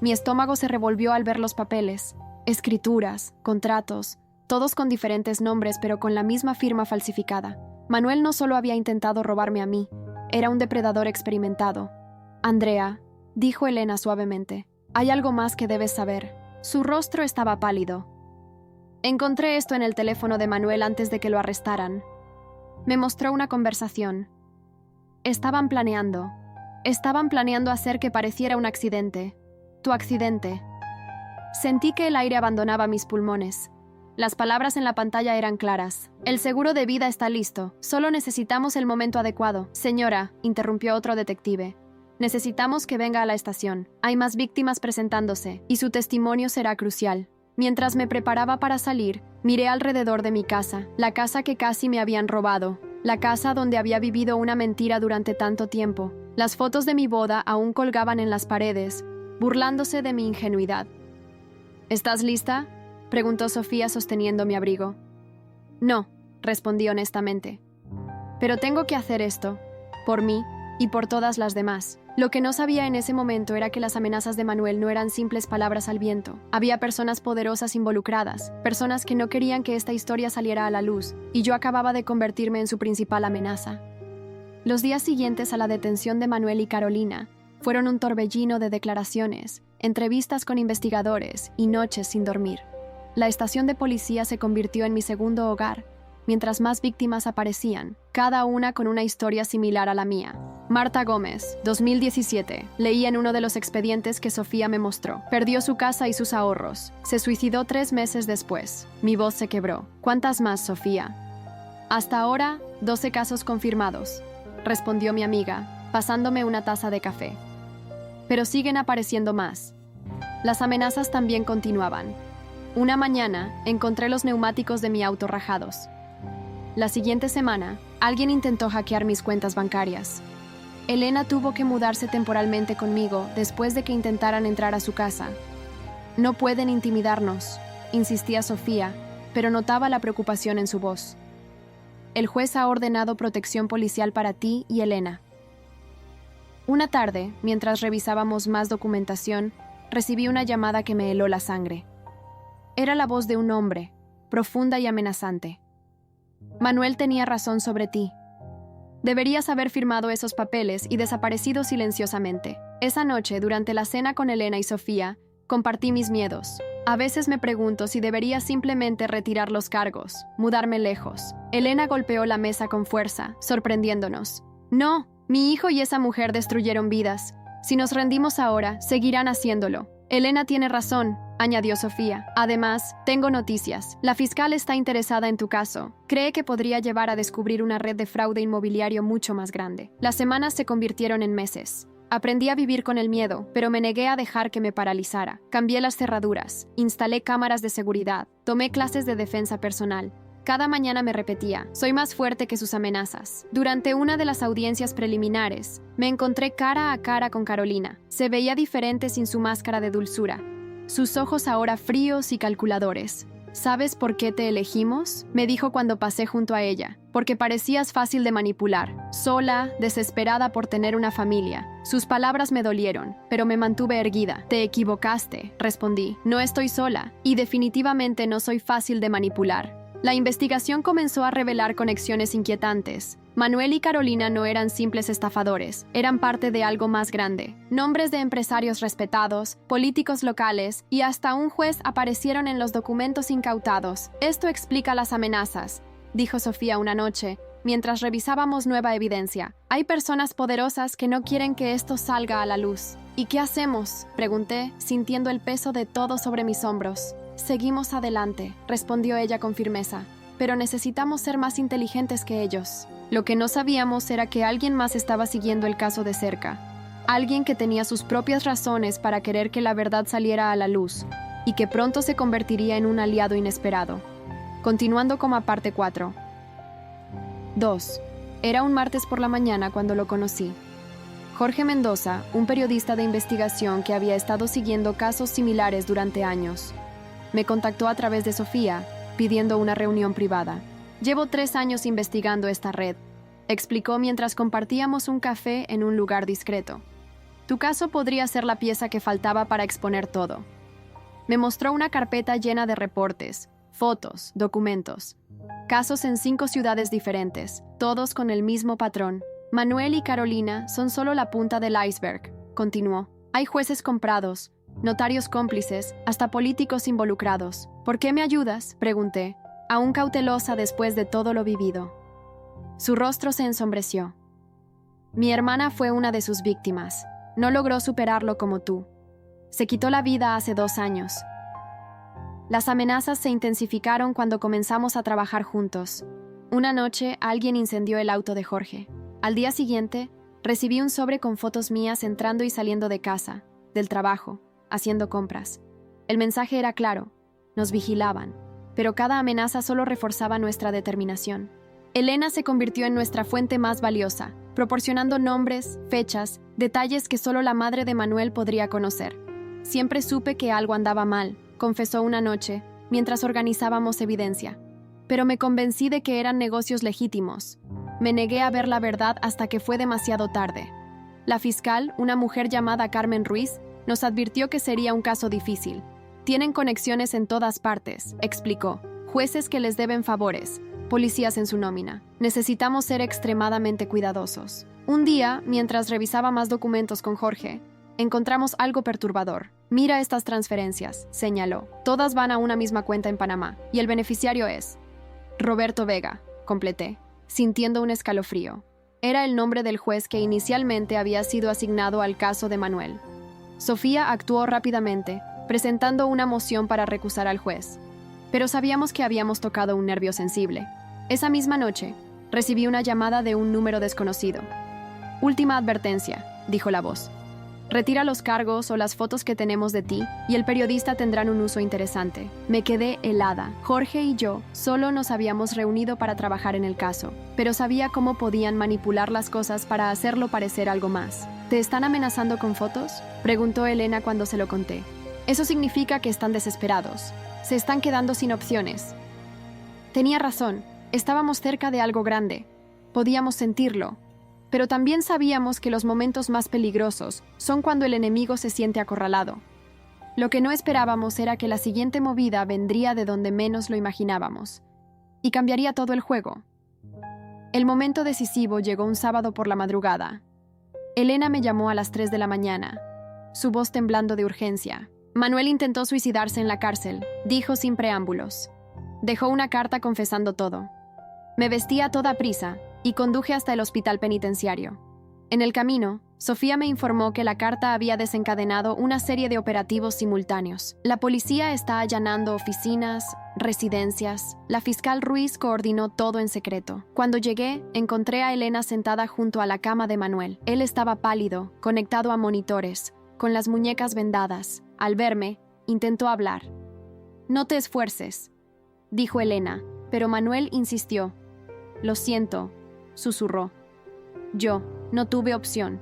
A: Mi estómago se revolvió al ver los papeles, escrituras, contratos, todos con diferentes nombres pero con la misma firma falsificada. Manuel no solo había intentado robarme a mí, era un depredador experimentado. Andrea, dijo Elena suavemente, hay algo más que debes saber. Su rostro estaba pálido. Encontré esto en el teléfono de Manuel antes de que lo arrestaran. Me mostró una conversación. Estaban planeando hacer que pareciera un accidente. Tu accidente. Sentí que el aire abandonaba mis pulmones. Las palabras en la pantalla eran claras. El seguro de vida está listo. Solo necesitamos el momento adecuado. Señora, interrumpió otro detective. Necesitamos que venga a la estación. Hay más víctimas presentándose, y su testimonio será crucial. Mientras me preparaba para salir, miré alrededor de mi casa, la casa que casi me habían robado, la casa donde había vivido una mentira durante tanto tiempo. Las fotos de mi boda aún colgaban en las paredes, burlándose de mi ingenuidad. ¿Estás lista?, preguntó Sofía sosteniendo mi abrigo. No, respondí honestamente. Pero tengo que hacer esto, por mí y por todas las demás. Lo que no sabía en ese momento era que las amenazas de Manuel no eran simples palabras al viento. Había personas poderosas involucradas, personas que no querían que esta historia saliera a la luz, y yo acababa de convertirme en su principal amenaza. Los días siguientes a la detención de Manuel y Carolina fueron un torbellino de declaraciones, entrevistas con investigadores y noches sin dormir. La estación de policía se convirtió en mi segundo hogar, mientras más víctimas aparecían, cada una con una historia similar a la mía. Marta Gómez, 2017. Leí en uno de los expedientes que Sofía me mostró. Perdió su casa y sus ahorros. Se suicidó 3 meses después. Mi voz se quebró. ¿Cuántas más, Sofía? Hasta ahora, 12 casos confirmados, respondió mi amiga, pasándome una taza de café. Pero siguen apareciendo más. Las amenazas también continuaban. Una mañana, encontré los neumáticos de mi auto rajados. La siguiente semana, alguien intentó hackear mis cuentas bancarias. Elena tuvo que mudarse temporalmente conmigo después de que intentaran entrar a su casa. No pueden intimidarnos, insistía Sofía, pero notaba la preocupación en su voz. El juez ha ordenado protección policial para ti y Elena. Una tarde, mientras revisábamos más documentación, recibí una llamada que me heló la sangre. Era la voz de un hombre, profunda y amenazante. Manuel tenía razón sobre ti. Deberías haber firmado esos papeles y desaparecido silenciosamente. Esa noche, durante la cena con Elena y Sofía, compartí mis miedos. A veces me pregunto si debería simplemente retirar los cargos, mudarme lejos. Elena golpeó la mesa con fuerza, sorprendiéndonos. No, mi hijo y esa mujer destruyeron vidas. Si nos rendimos ahora, seguirán haciéndolo. Elena tiene razón, añadió Sofía. Además, tengo noticias. La fiscal está interesada en tu caso. Cree que podría llevar a descubrir una red de fraude inmobiliario mucho más grande. Las semanas se convirtieron en meses. Aprendí a vivir con el miedo, pero me negué a dejar que me paralizara. Cambié las cerraduras, instalé cámaras de seguridad, tomé clases de defensa personal. Cada mañana me repetía, soy más fuerte que sus amenazas. Durante una de las audiencias preliminares, me encontré cara a cara con Carolina. Se veía diferente sin su máscara de dulzura. Sus ojos ahora fríos y calculadores. ¿Sabes por qué te elegimos?, me dijo cuando pasé junto a ella. Porque parecías fácil de manipular, sola, desesperada por tener una familia. Sus palabras me dolieron, pero me mantuve erguida. Te equivocaste, respondí. No estoy sola, y definitivamente no soy fácil de manipular. La investigación comenzó a revelar conexiones inquietantes. Manuel y Carolina no eran simples estafadores, eran parte de algo más grande. Nombres de empresarios respetados, políticos locales y hasta un juez aparecieron en los documentos incautados. Esto explica las amenazas, dijo Sofía una noche, mientras revisábamos nueva evidencia. Hay personas poderosas que no quieren que esto salga a la luz. ¿Y qué hacemos?, pregunté, sintiendo el peso de todo sobre mis hombros. Seguimos adelante, respondió ella con firmeza, pero necesitamos ser más inteligentes que ellos. Lo que no sabíamos era que alguien más estaba siguiendo el caso de cerca. Alguien que tenía sus propias razones para querer que la verdad saliera a la luz y que pronto se convertiría en un aliado inesperado. Continuando como a parte 4. 2. Era un martes por la mañana cuando lo conocí. Jorge Mendoza, un periodista de investigación que había estado siguiendo casos similares durante años. Me contactó a través de Sofía, pidiendo una reunión privada. Llevo 3 años investigando esta red, explicó mientras compartíamos un café en un lugar discreto. Tu caso podría ser la pieza que faltaba para exponer todo. Me mostró una carpeta llena de reportes, fotos, documentos. Casos en 5 ciudades diferentes, todos con el mismo patrón. Manuel y Carolina son solo la punta del iceberg, continuó. Hay jueces comprados, notarios cómplices, hasta políticos involucrados. ¿Por qué me ayudas?, pregunté, aún cautelosa después de todo lo vivido. Su rostro se ensombreció. Mi hermana fue una de sus víctimas. No logró superarlo como tú. Se quitó la vida hace 2 años. Las amenazas se intensificaron cuando comenzamos a trabajar juntos. Una noche, alguien incendió el auto de Jorge. Al día siguiente, recibí un sobre con fotos mías entrando y saliendo de casa, del trabajo, haciendo compras. El mensaje era claro: nos vigilaban, pero cada amenaza solo reforzaba nuestra determinación. Elena se convirtió en nuestra fuente más valiosa, proporcionando nombres, fechas, detalles que solo la madre de Manuel podría conocer. Siempre supe que algo andaba mal, confesó una noche, mientras organizábamos evidencia. Pero me convencí de que eran negocios legítimos. Me negué a ver la verdad hasta que fue demasiado tarde. La fiscal, una mujer llamada Carmen Ruiz, nos advirtió que sería un caso difícil. Tienen conexiones en todas partes, explicó. Jueces que les deben favores, policías en su nómina. Necesitamos ser extremadamente cuidadosos. Un día, mientras revisaba más documentos con Jorge, encontramos algo perturbador. Mira estas transferencias, señaló. Todas van a una misma cuenta en Panamá, y el beneficiario es Roberto Vega, completé, sintiendo un escalofrío. Era el nombre del juez que inicialmente había sido asignado al caso de Manuel. Sofía actuó rápidamente, presentando una moción para recusar al juez. Pero sabíamos que habíamos tocado un nervio sensible. Esa misma noche, recibí una llamada de un número desconocido. Última advertencia, dijo la voz. Retira los cargos o las fotos que tenemos de ti y el periodista tendrán un uso interesante. Me quedé helada. Jorge y yo solo nos habíamos reunido para trabajar en el caso, pero sabía cómo podían manipular las cosas para hacerlo parecer algo más. ¿Te están amenazando con fotos?, preguntó Elena cuando se lo conté. Eso significa que están desesperados. Se están quedando sin opciones. Tenía razón. Estábamos cerca de algo grande. Podíamos sentirlo. Pero también sabíamos que los momentos más peligrosos son cuando el enemigo se siente acorralado. Lo que no esperábamos era que la siguiente movida vendría de donde menos lo imaginábamos. Y cambiaría todo el juego. El momento decisivo llegó un sábado por la madrugada. Elena me llamó a las 3 de la mañana, su voz temblando de urgencia. Manuel intentó suicidarse en la cárcel, dijo sin preámbulos. Dejó una carta confesando todo. Me vestí a toda prisa y conduje hasta el hospital penitenciario. En el camino, Sofía me informó que la carta había desencadenado una serie de operativos simultáneos. La policía está allanando oficinas, residencias. La fiscal Ruiz coordinó todo en secreto. Cuando llegué, encontré a Elena sentada junto a la cama de Manuel. Él estaba pálido, conectado a monitores, con las muñecas vendadas. Al verme, intentó hablar. «No te esfuerces», dijo Elena, pero Manuel insistió. «Lo siento», susurró. Yo no tuve opción.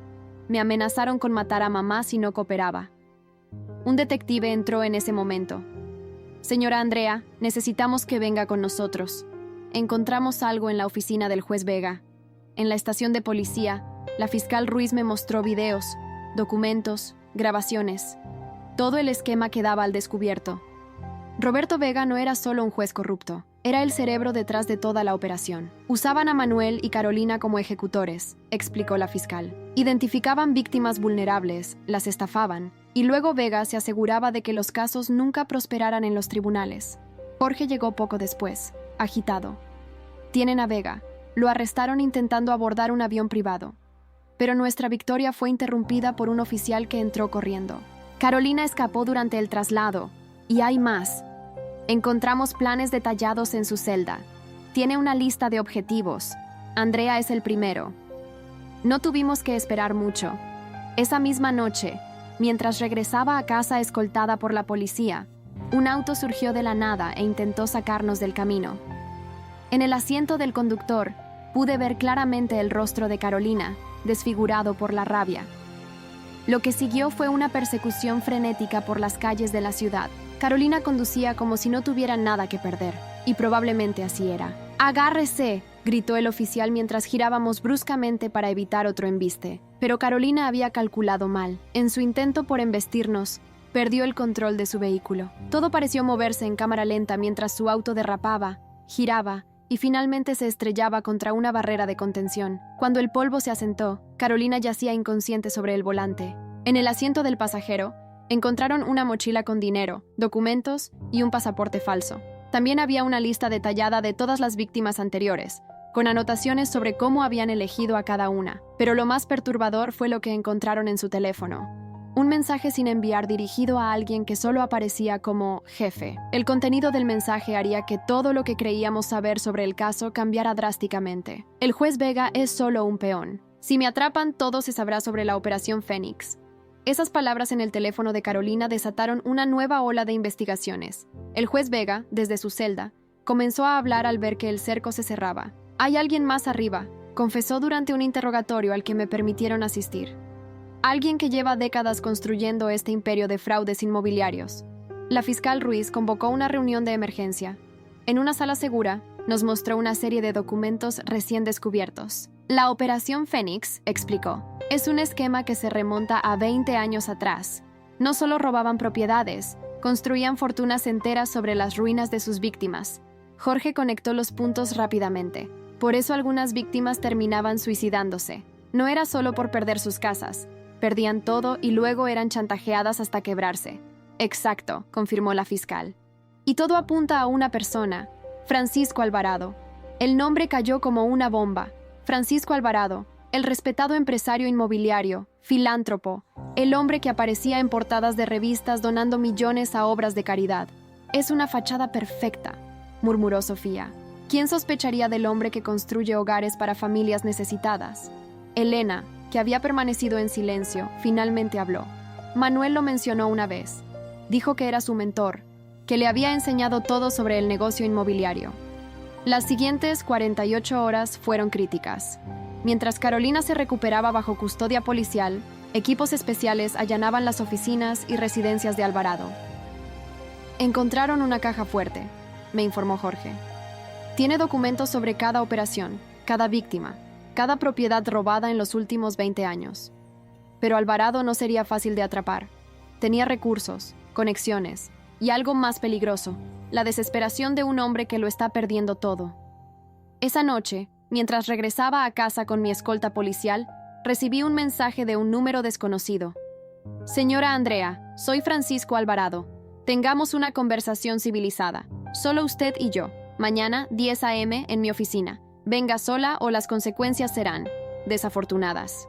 A: Me amenazaron con matar a mamá si no cooperaba. Un detective entró en ese momento. «Señora Andrea, necesitamos que venga con nosotros. Encontramos algo en la oficina del juez Vega. En la estación de policía, la fiscal Ruiz me mostró videos, documentos, grabaciones. Todo el esquema quedaba al descubierto. Roberto Vega no era solo un juez corrupto. Era el cerebro detrás de toda la operación. Usaban a Manuel y Carolina como ejecutores», explicó la fiscal. Identificaban víctimas vulnerables, las estafaban, y luego Vega se aseguraba de que los casos nunca prosperaran en los tribunales. Jorge llegó poco después, agitado. «Tienen a Vega. Lo arrestaron intentando abordar un avión privado. Pero nuestra victoria fue interrumpida por un oficial que entró corriendo. Carolina escapó durante el traslado. Y hay más. Encontramos planes detallados en su celda. Tiene una lista de objetivos. Andrea es el primero». No tuvimos que esperar mucho. Esa misma noche, mientras regresaba a casa escoltada por la policía, un auto surgió de la nada e intentó sacarnos del camino. En el asiento del conductor, pude ver claramente el rostro de Carolina, desfigurado por la rabia. Lo que siguió fue una persecución frenética por las calles de la ciudad. Carolina conducía como si no tuviera nada que perder, y probablemente así era. ¡Agárrese!, gritó el oficial mientras girábamos bruscamente para evitar otro embiste. Pero Carolina había calculado mal. En su intento por embestirnos, perdió el control de su vehículo. Todo pareció moverse en cámara lenta mientras su auto derrapaba, giraba y finalmente se estrellaba contra una barrera de contención. Cuando el polvo se asentó, Carolina yacía inconsciente sobre el volante. En el asiento del pasajero, encontraron una mochila con dinero, documentos y un pasaporte falso. También había una lista detallada de todas las víctimas anteriores, con anotaciones sobre cómo habían elegido a cada una. Pero lo más perturbador fue lo que encontraron en su teléfono. Un mensaje sin enviar dirigido a alguien que solo aparecía como jefe. El contenido del mensaje haría que todo lo que creíamos saber sobre el caso cambiara drásticamente. El juez Vega es solo un peón. Si me atrapan, todo se sabrá sobre la Operación Fénix. Esas palabras en el teléfono de Carolina desataron una nueva ola de investigaciones. El juez Vega, desde su celda, comenzó a hablar al ver que el cerco se cerraba. «Hay alguien más arriba», confesó durante un interrogatorio al que me permitieron asistir. Alguien que lleva décadas construyendo este imperio de fraudes inmobiliarios. La fiscal Ruiz convocó una reunión de emergencia. En una sala segura, nos mostró una serie de documentos recién descubiertos. La Operación Fénix, explicó, es un esquema que se remonta a 20 años atrás. No solo robaban propiedades, construían fortunas enteras sobre las ruinas de sus víctimas. Jorge conectó los puntos rápidamente. Por eso algunas víctimas terminaban suicidándose. No era solo por perder sus casas. Perdían todo y luego eran chantajeadas hasta quebrarse. Exacto, confirmó la fiscal. Y todo apunta a una persona, Francisco Alvarado. El nombre cayó como una bomba. Francisco Alvarado, el respetado empresario inmobiliario, filántropo, el hombre que aparecía en portadas de revistas donando millones a obras de caridad. Es una fachada perfecta, murmuró Sofía. ¿Quién sospecharía del hombre que construye hogares para familias necesitadas? Elena, que había permanecido en silencio, finalmente habló. Manuel lo mencionó una vez. Dijo que era su mentor, que le había enseñado todo sobre el negocio inmobiliario. Las siguientes 48 horas fueron críticas. Mientras Carolina se recuperaba bajo custodia policial, equipos especiales allanaban las oficinas y residencias de Alvarado. Encontraron una caja fuerte, me informó Jorge. Tiene documentos sobre cada operación, cada víctima, cada propiedad robada en los últimos 20 años. Pero Alvarado no sería fácil de atrapar. Tenía recursos, conexiones y algo más peligroso, la desesperación de un hombre que lo está perdiendo todo. Esa noche, mientras regresaba a casa con mi escolta policial, recibí un mensaje de un número desconocido. Señora Andrea, soy Francisco Alvarado. Tengamos una conversación civilizada. Solo usted y yo. Mañana, 10 a.m. en mi oficina. Venga sola o las consecuencias serán desafortunadas.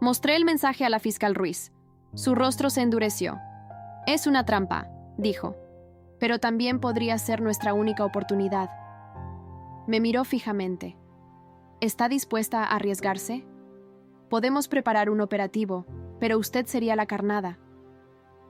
A: Mostré el mensaje a la fiscal Ruiz. Su rostro se endureció. Es una trampa, dijo. Pero también podría ser nuestra única oportunidad. Me miró fijamente. ¿Está dispuesta a arriesgarse? Podemos preparar un operativo, pero usted sería la carnada.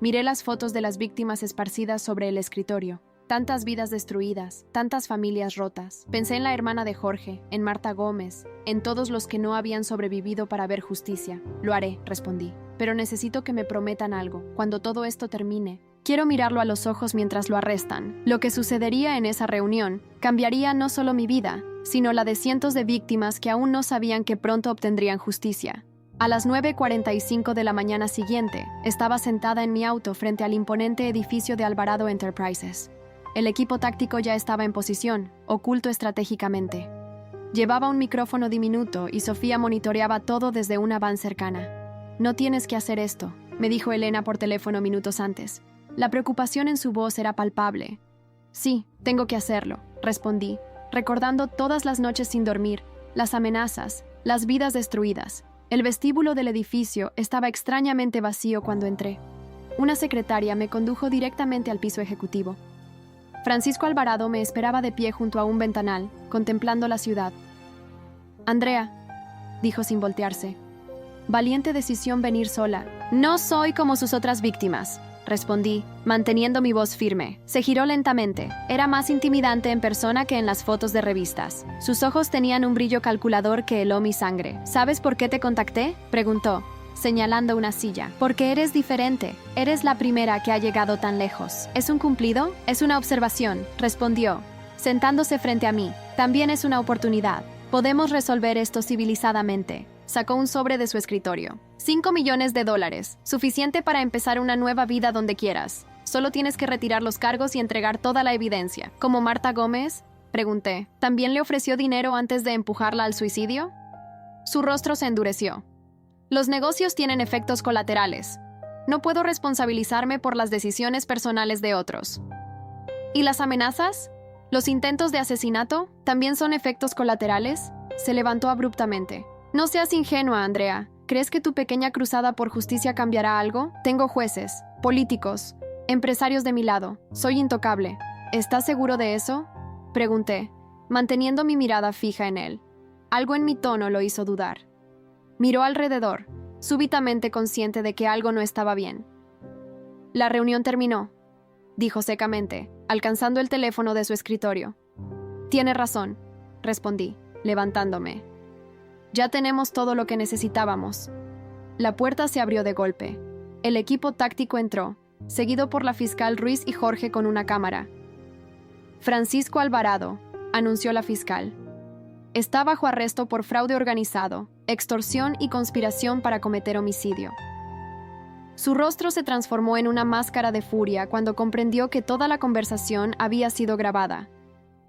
A: Miré las fotos de las víctimas esparcidas sobre el escritorio. Tantas vidas destruidas, tantas familias rotas. Pensé en la hermana de Jorge, en Marta Gómez, en todos los que no habían sobrevivido para ver justicia. Lo haré, respondí. Pero necesito que me prometan algo. Cuando todo esto termine, quiero mirarlo a los ojos mientras lo arrestan. Lo que sucedería en esa reunión cambiaría no solo mi vida, sino la de cientos de víctimas que aún no sabían que pronto obtendrían justicia. A las 9:45 de la mañana siguiente, estaba sentada en mi auto frente al imponente edificio de Alvarado Enterprises. El equipo táctico ya estaba en posición, oculto estratégicamente. Llevaba un micrófono diminuto y Sofía monitoreaba todo desde una van cercana. «No tienes que hacer esto», me dijo Elena por teléfono minutos antes. La preocupación en su voz era palpable. «Sí, tengo que hacerlo», respondí, recordando todas las noches sin dormir, las amenazas, las vidas destruidas. El vestíbulo del edificio estaba extrañamente vacío cuando entré. Una secretaria me condujo directamente al piso ejecutivo. Francisco Alvarado me esperaba de pie junto a un ventanal, contemplando la ciudad. «Andrea», dijo sin voltearse. «Valiente decisión venir sola. No soy como sus otras víctimas», respondí, manteniendo mi voz firme. Se giró lentamente. Era más intimidante en persona que en las fotos de revistas. Sus ojos tenían un brillo calculador que heló mi sangre. ¿Sabes por qué te contacté?, preguntó, señalando una silla. Porque eres diferente. Eres la primera que ha llegado tan lejos. ¿Es un cumplido? Es una observación, respondió, sentándose frente a mí. También es una oportunidad. Podemos resolver esto civilizadamente. Sacó un sobre de su escritorio. $5 millones, suficiente para empezar una nueva vida donde quieras. Solo tienes que retirar los cargos y entregar toda la evidencia. ¿Como Marta Gómez?, pregunté. ¿También le ofreció dinero antes de empujarla al suicidio? Su rostro se endureció. Los negocios tienen efectos colaterales. No puedo responsabilizarme por las decisiones personales de otros. ¿Y las amenazas? ¿Los intentos de asesinato también son efectos colaterales? Se levantó abruptamente. No seas ingenua, Andrea. ¿Crees que tu pequeña cruzada por justicia cambiará algo? Tengo jueces, políticos, empresarios de mi lado. Soy intocable. ¿Estás seguro de eso?, pregunté, manteniendo mi mirada fija en él. Algo en mi tono lo hizo dudar. Miró alrededor, súbitamente consciente de que algo no estaba bien. La reunión terminó, dijo secamente, alcanzando el teléfono de su escritorio. Tiene razón, respondí, levantándome. Ya tenemos todo lo que necesitábamos. La puerta se abrió de golpe. El equipo táctico entró, seguido por la fiscal Ruiz y Jorge con una cámara. Francisco Alvarado, anunció la fiscal. Está bajo arresto por fraude organizado, extorsión y conspiración para cometer homicidio. Su rostro se transformó en una máscara de furia cuando comprendió que toda la conversación había sido grabada.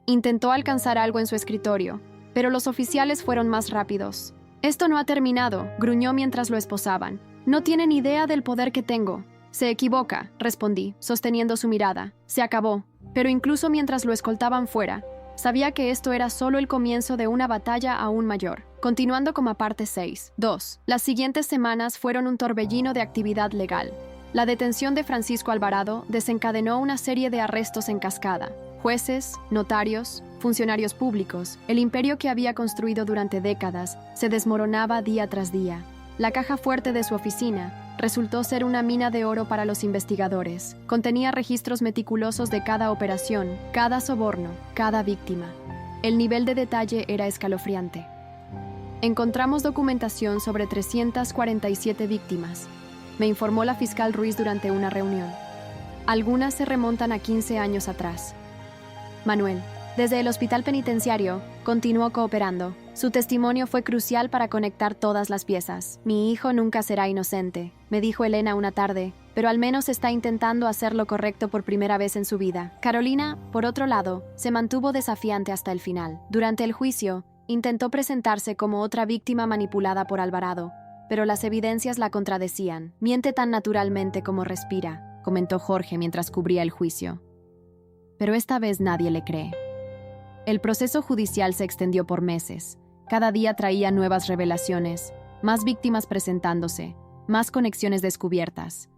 A: Intentó alcanzar algo en su escritorio, pero los oficiales fueron más rápidos. Esto no ha terminado, gruñó mientras lo esposaban. No tienen idea del poder que tengo. Se equivoca, respondí, sosteniendo su mirada. Se acabó. Pero incluso mientras lo escoltaban fuera, sabía que esto era solo el comienzo de una batalla aún mayor. Continuando como parte 6. 2. Las siguientes semanas fueron un torbellino de actividad legal. La detención de Francisco Alvarado desencadenó una serie de arrestos en cascada. Jueces, notarios, funcionarios públicos, el imperio que había construido durante décadas se desmoronaba día tras día. La caja fuerte de su oficina resultó ser una mina de oro para los investigadores. Contenía registros meticulosos de cada operación, cada soborno, cada víctima. El nivel de detalle era escalofriante. Encontramos documentación sobre 347 víctimas, me informó la fiscal Ruiz durante una reunión. Algunas se remontan a 15 años atrás. Manuel, desde el hospital penitenciario, continuó cooperando. Su testimonio fue crucial para conectar todas las piezas. Mi hijo nunca será inocente, me dijo Elena una tarde, pero al menos está intentando hacer lo correcto por primera vez en su vida. Carolina, por otro lado, se mantuvo desafiante hasta el final. Durante el juicio, intentó presentarse como otra víctima manipulada por Alvarado, pero las evidencias la contradecían. Miente tan naturalmente como respira, comentó Jorge mientras cubría el juicio. Pero esta vez nadie le cree. El proceso judicial se extendió por meses. Cada día traía nuevas revelaciones, más víctimas presentándose, más conexiones descubiertas.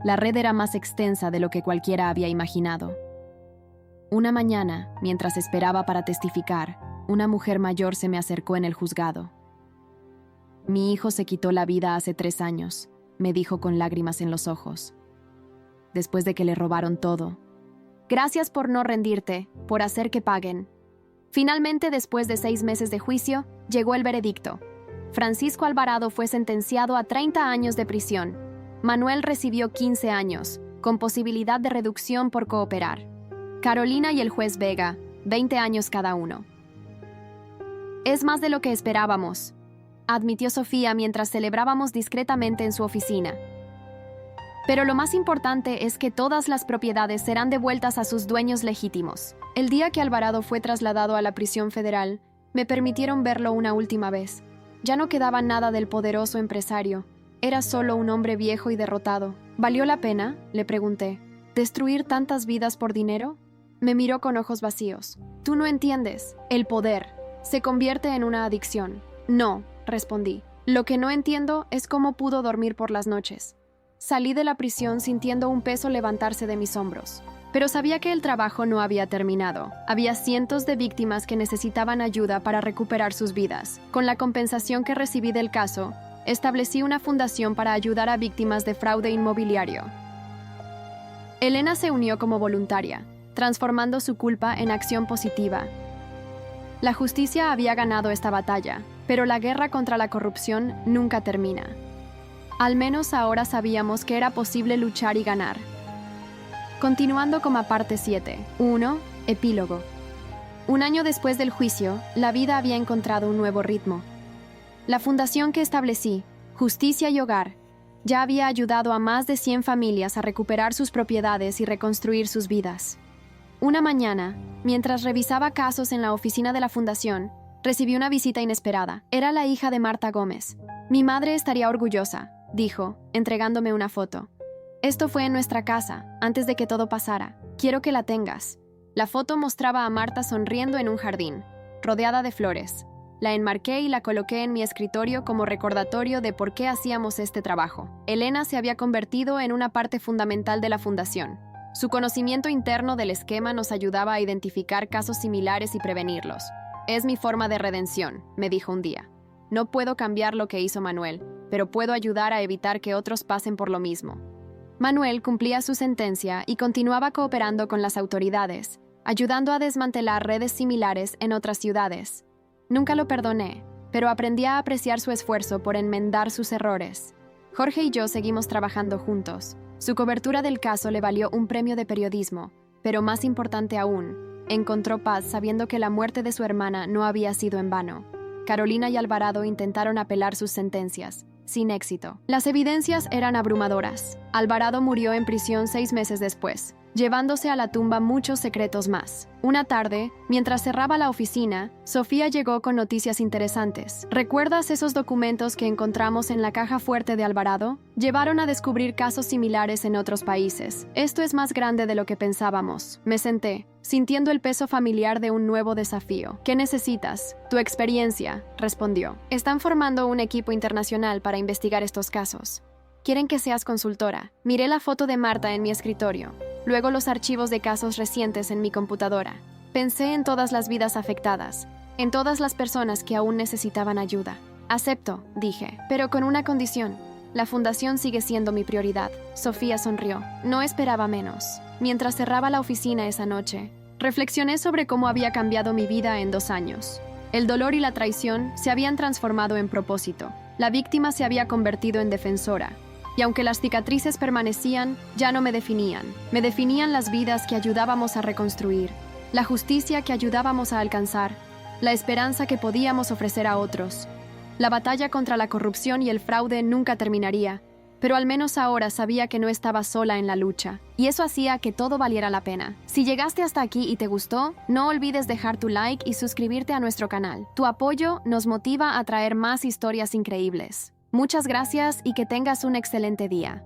A: La red era más extensa de lo que cualquiera había imaginado. Una mañana, mientras esperaba para testificar, una mujer mayor se me acercó en el juzgado. Mi hijo se quitó la vida hace 3 años, me dijo con lágrimas en los ojos. Después de que le robaron todo. Gracias por no rendirte, por hacer que paguen. Finalmente, después de 6 meses de juicio, llegó el veredicto. Francisco Alvarado fue sentenciado a 30 años de prisión. Manuel recibió 15 años, con posibilidad de reducción por cooperar. Carolina y el juez Vega, 20 años cada uno. Es más de lo que esperábamos, admitió Sofía mientras celebrábamos discretamente en su oficina. Pero lo más importante es que todas las propiedades serán devueltas a sus dueños legítimos. El día que Alvarado fue trasladado a la prisión federal, me permitieron verlo una última vez. Ya no quedaba nada del poderoso empresario. Era solo un hombre viejo y derrotado. ¿Valió la pena?, le pregunté. ¿Destruir tantas vidas por dinero? Me miró con ojos vacíos. Tú no entiendes. El poder se convierte en una adicción. No, respondí. Lo que no entiendo es cómo pudo dormir por las noches. Salí de la prisión sintiendo un peso levantarse de mis hombros. Pero sabía que el trabajo no había terminado. Había cientos de víctimas que necesitaban ayuda para recuperar sus vidas. Con la compensación que recibí del caso, establecí una fundación para ayudar a víctimas de fraude inmobiliario. Elena se unió como voluntaria, transformando su culpa en acción positiva. La justicia había ganado esta batalla, pero la guerra contra la corrupción nunca termina. Al menos ahora sabíamos que era posible luchar y ganar. Continuando con la parte 7. 1. Epílogo. Un año después del juicio, la vida había encontrado un nuevo ritmo. La fundación que establecí, Justicia y Hogar, ya había ayudado a más de 100 familias a recuperar sus propiedades y reconstruir sus vidas. Una mañana, mientras revisaba casos en la oficina de la fundación, recibí una visita inesperada. Era la hija de Marta Gómez. Mi madre estaría orgullosa, dijo, entregándome una foto. Esto fue en nuestra casa, antes de que todo pasara. Quiero que la tengas. La foto mostraba a Marta sonriendo en un jardín, rodeada de flores. La enmarqué y la coloqué en mi escritorio como recordatorio de por qué hacíamos este trabajo. Elena se había convertido en una parte fundamental de la fundación. Su conocimiento interno del esquema nos ayudaba a identificar casos similares y prevenirlos. Es mi forma de redención, me dijo un día. No puedo cambiar lo que hizo Manuel, pero puedo ayudar a evitar que otros pasen por lo mismo. Manuel cumplía su sentencia y continuaba cooperando con las autoridades, ayudando a desmantelar redes similares en otras ciudades. Nunca lo perdoné, pero aprendí a apreciar su esfuerzo por enmendar sus errores. Jorge y yo seguimos trabajando juntos. Su cobertura del caso le valió un premio de periodismo, pero más importante aún, encontró paz sabiendo que la muerte de su hermana no había sido en vano. Carolina y Alvarado intentaron apelar sus sentencias, sin éxito. Las evidencias eran abrumadoras. Alvarado murió en prisión 6 meses después, llevándose a la tumba muchos secretos más. Una tarde, mientras cerraba la oficina, Sofía llegó con noticias interesantes. ¿Recuerdas esos documentos que encontramos en la caja fuerte de Alvarado? Llevaron a descubrir casos similares en otros países. Esto es más grande de lo que pensábamos. Me senté, sintiendo el peso familiar de un nuevo desafío. ¿Qué necesitas? Tu experiencia, respondió. Están formando un equipo internacional para investigar estos casos. Quieren que seas consultora. Miré la foto de Marta en mi escritorio. Luego los archivos de casos recientes en mi computadora. Pensé en todas las vidas afectadas, en todas las personas que aún necesitaban ayuda. Acepto, dije, pero con una condición. La fundación sigue siendo mi prioridad. Sofía sonrió. No esperaba menos. Mientras cerraba la oficina esa noche, reflexioné sobre cómo había cambiado mi vida en 2 años. El dolor y la traición se habían transformado en propósito. La víctima se había convertido en defensora. Y aunque las cicatrices permanecían, ya no me definían. Me definían las vidas que ayudábamos a reconstruir, la justicia que ayudábamos a alcanzar, la esperanza que podíamos ofrecer a otros. La batalla contra la corrupción y el fraude nunca terminaría, pero al menos ahora sabía que no estaba sola en la lucha, y eso hacía que todo valiera la pena. Si llegaste hasta aquí y te gustó, no olvides dejar tu like y suscribirte a nuestro canal. Tu apoyo nos motiva a traer más historias increíbles. Muchas gracias y que tengas un excelente día.